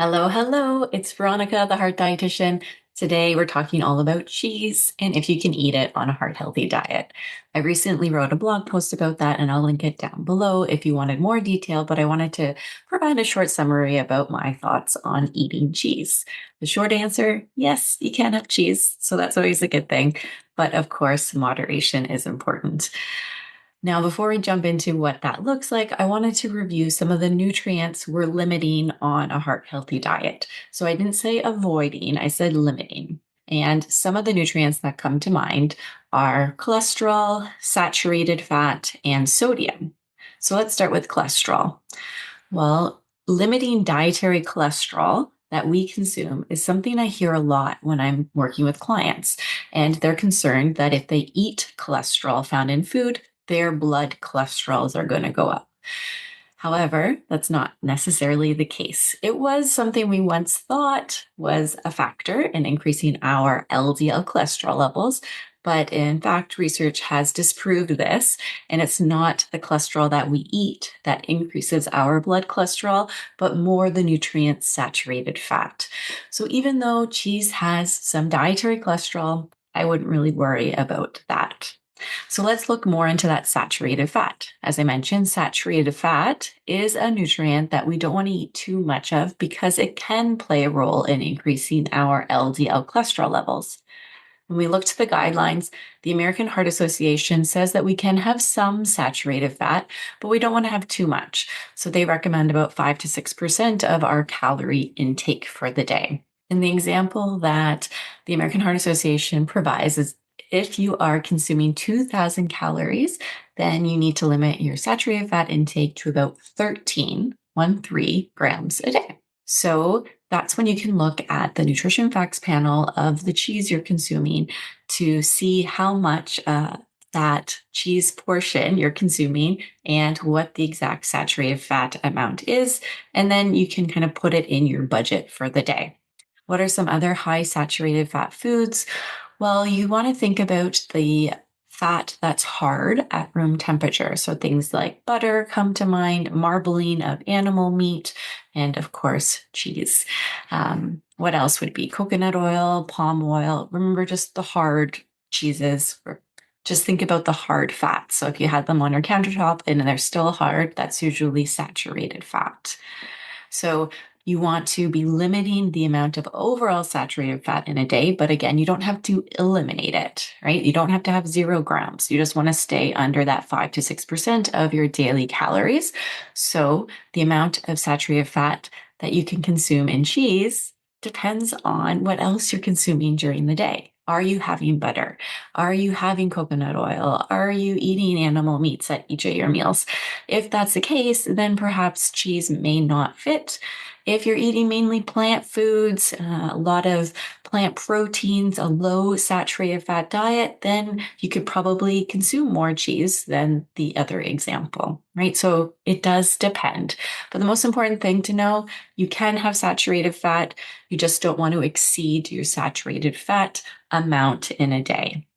Hello, hello. It's Veronica, the heart dietitian. Today we're talking all about cheese and if you can eat it on a heart healthy diet. I recently wrote a blog post about that and I'll link it down below if you wanted more detail, but I wanted to provide a short summary about my thoughts on eating cheese. The short answer, yes, you can have cheese, so that's always a good thing. But of course, moderation is important. Now, before we jump into what that looks like, I wanted to review some of the nutrients we're limiting on a heart healthy diet. So I didn't say avoiding, I said limiting. And some of the nutrients that come to mind are cholesterol, saturated fat, and sodium. So let's start with cholesterol. Well, limiting dietary cholesterol that we consume is something I hear a lot when I'm working with clients. And they're concerned that if they eat cholesterol found in food, their blood cholesterols are going to go up. However, that's not necessarily the case. It was something we once thought was a factor in increasing our LDL cholesterol levels, but in fact, research has disproved this, and it's not the cholesterol that we eat that increases our blood cholesterol, but more the nutrient saturated fat. So even though cheese has some dietary cholesterol, I wouldn't really worry about that. So let's look more into that saturated fat. As I mentioned, saturated fat is a nutrient that we don't want to eat too much of because it can play a role in increasing our LDL cholesterol levels. When we look to the guidelines, the American Heart Association says that we can have some saturated fat, but we don't want to have too much. So they recommend about 5 to 6% of our calorie intake for the day. And the example that the American Heart Association provides is if you are consuming 2,000 calories, then you need to limit your saturated fat intake to about 13 grams a day. So that's when you can look at the nutrition facts panel of the cheese you're consuming to see how much that cheese portion you're consuming and what the exact saturated fat amount is. And then you can kind of put it in your budget for the day. What are some other high saturated fat foods? Well, you want to think about the fat that's hard at room temperature. So things like butter come to mind, marbling of animal meat, and of course, cheese. What else would be coconut oil, palm oil? Remember just the hard cheeses. Just think about the hard fats. So if you had them on your countertop and they're still hard, that's usually saturated fat. So you want to be limiting the amount of overall saturated fat in a day, but again, you don't have to eliminate it, right? You don't have to have 0 grams. You just want to stay under that 5 to 6% of your daily calories. So the amount of saturated fat that you can consume in cheese depends on what else you're consuming during the day. Are you having butter? Are you having coconut oil? Are you eating animal meats at each of your meals? If that's the case, then perhaps cheese may not fit. If you're eating mainly plant foods, a lot of plant proteins, a low saturated fat diet, then you could probably consume more cheese than the other example, right? So it does depend. But the most important thing to know, you can have saturated fat. You just don't want to exceed your saturated fat amount in a day.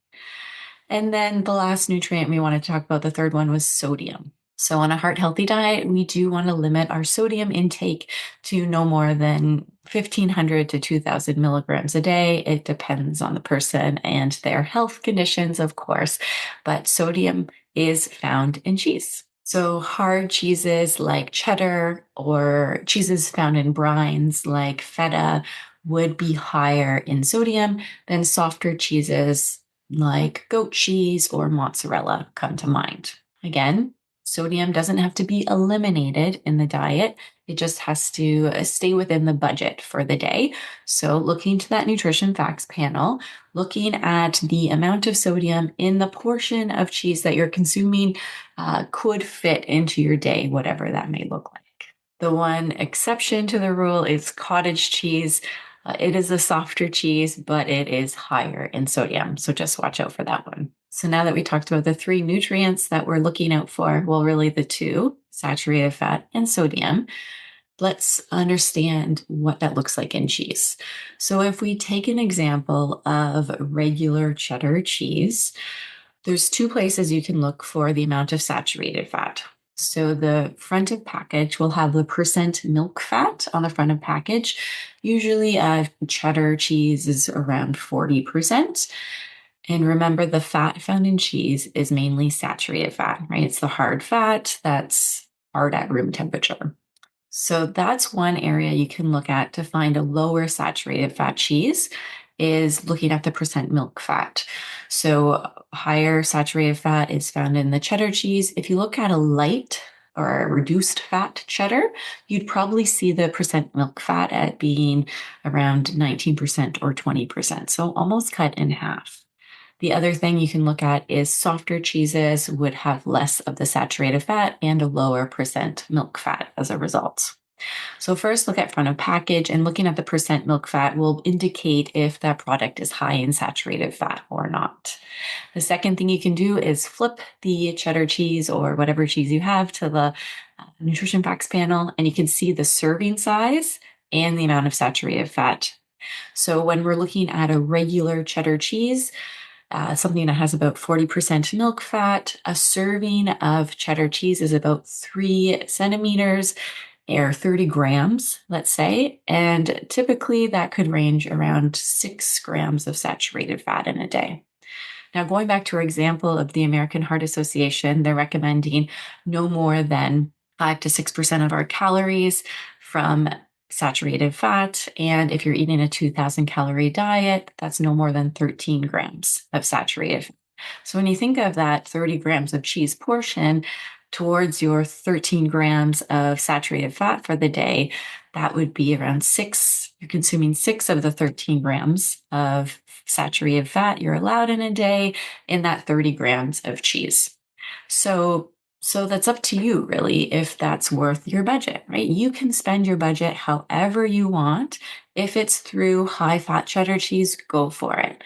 And then the last nutrient we want to talk about, the third one, was sodium. So on a heart healthy diet, we do want to limit our sodium intake to no more than 1,500 to 2,000 milligrams a day. It depends on the person and their health conditions, of course, but sodium is found in cheese. So hard cheeses like cheddar or cheeses found in brines like feta would be higher in sodium than softer cheeses like goat cheese or mozzarella come to mind. Again, sodium doesn't have to be eliminated in the diet. It just has to stay within the budget for the day. So looking to that nutrition facts panel, looking at the amount of sodium in the portion of cheese that you're consuming could fit into your day, whatever that may look like. The one exception to the rule is cottage cheese. It is a softer cheese, but it is higher in sodium. So just watch out for that one. So now that we talked about the 3 nutrients that we're looking out for, well, really the 2, saturated fat and sodium, let's understand what that looks like in cheese. So if we take an example of regular cheddar cheese, there's 2 places you can look for the amount of saturated fat. So the front of package will have the percent milk fat on the front of package. Usually cheddar cheese is around 40%. And remember, the fat found in cheese is mainly saturated fat, right? It's the hard fat that's hard at room temperature. So that's one area you can look at to find a lower saturated fat cheese is looking at the percent milk fat. So higher saturated fat is found in the cheddar cheese. If you look at a light or a reduced fat cheddar, you'd probably see the percent milk fat at being around 19% or 20%. So almost cut in half. The other thing you can look at is softer cheeses would have less of the saturated fat and a lower percent milk fat as a result. So first look at front of package, and looking at the percent milk fat will indicate if that product is high in saturated fat or not. The second thing you can do is flip the cheddar cheese or whatever cheese you have to the nutrition facts panel, and you can see the serving size and the amount of saturated fat. So when we're looking at a regular cheddar cheese, something that has about 40% milk fat, a serving of cheddar cheese is about 3 centimeters or 30 grams, let's say. And typically that could range around 6 grams of saturated fat in a day. Now, going back to our example of the American Heart Association, they're recommending no more than 5 to 6% of our calories from saturated fat. And if you're eating a 2,000 calorie diet, that's no more than 13 grams of saturated fat. So when you think of that 30 grams of cheese portion towards your 13 grams of saturated fat for the day, that would be around you're consuming 6 of the 13 grams of saturated fat you're allowed in a day in that 30 grams of cheese. So that's up to you, really, if that's worth your budget, right? You can spend your budget however you want. If it's through high fat cheddar cheese, go for it.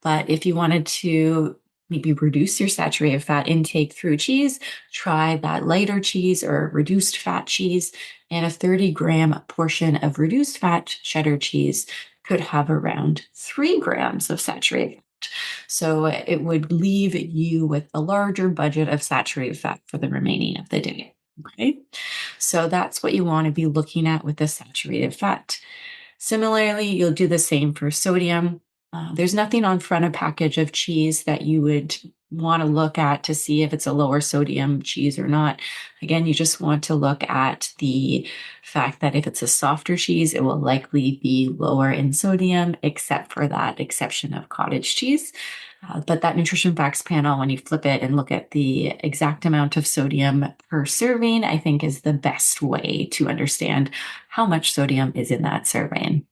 But if you wanted to maybe reduce your saturated fat intake through cheese, try that lighter cheese or reduced fat cheese. And a 30-gram portion of reduced fat cheddar cheese could have around 3 grams of saturated fat. So it would leave you with a larger budget of saturated fat for the remaining of the day. Okay. So that's what you want to be looking at with the saturated fat. Similarly, you'll do the same for sodium. There's nothing on front of package of cheese that you would want to look at to see if it's a lower sodium cheese or not. Again, you just want to look at the fact that if it's a softer cheese, it will likely be lower in sodium, except for that exception of cottage cheese. But that nutrition facts panel, when you flip it and look at the exact amount of sodium per serving, I think is the best way to understand how much sodium is in that serving.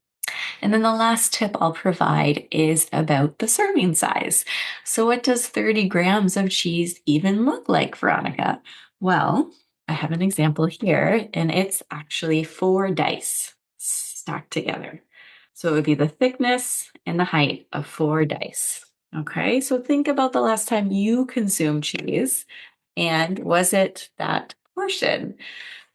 And then the last tip I'll provide is about the serving size. So what does 30 grams of cheese even look like, Veronica? Well, I have an example here, and it's actually 4 dice stacked together. So it would be the thickness and the height of 4 dice. Okay, so think about the last time you consumed cheese, and was it that portion?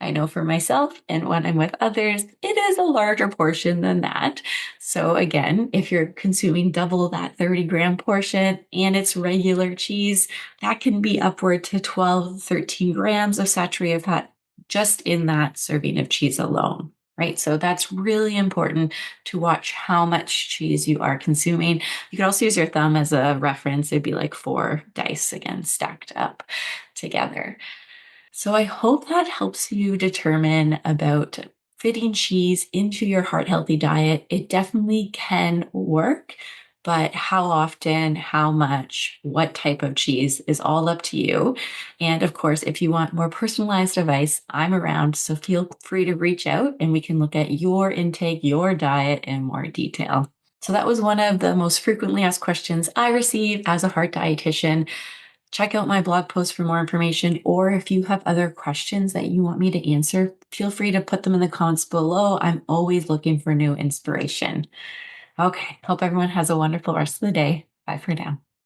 I know for myself and when I'm with others, it is a larger portion than that. So again, if you're consuming double that 30-gram portion and it's regular cheese, that can be upward to 12, 13 grams of saturated fat just in that serving of cheese alone. Right. So that's really important to watch how much cheese you are consuming. You could also use your thumb as a reference. It'd be like 4 dice again, stacked up together. So I hope that helps you determine about fitting cheese into your heart healthy diet. It definitely can work, but how often, how much, what type of cheese is all up to you. And of course, if you want more personalized advice, I'm around. So feel free to reach out and we can look at your intake, your diet in more detail. So that was one of the most frequently asked questions I receive as a heart dietitian. Check out my blog post for more information, or if you have other questions that you want me to answer, feel free to put them in the comments below. I'm always looking for new inspiration. Okay, hope everyone has a wonderful rest of the day. Bye for now.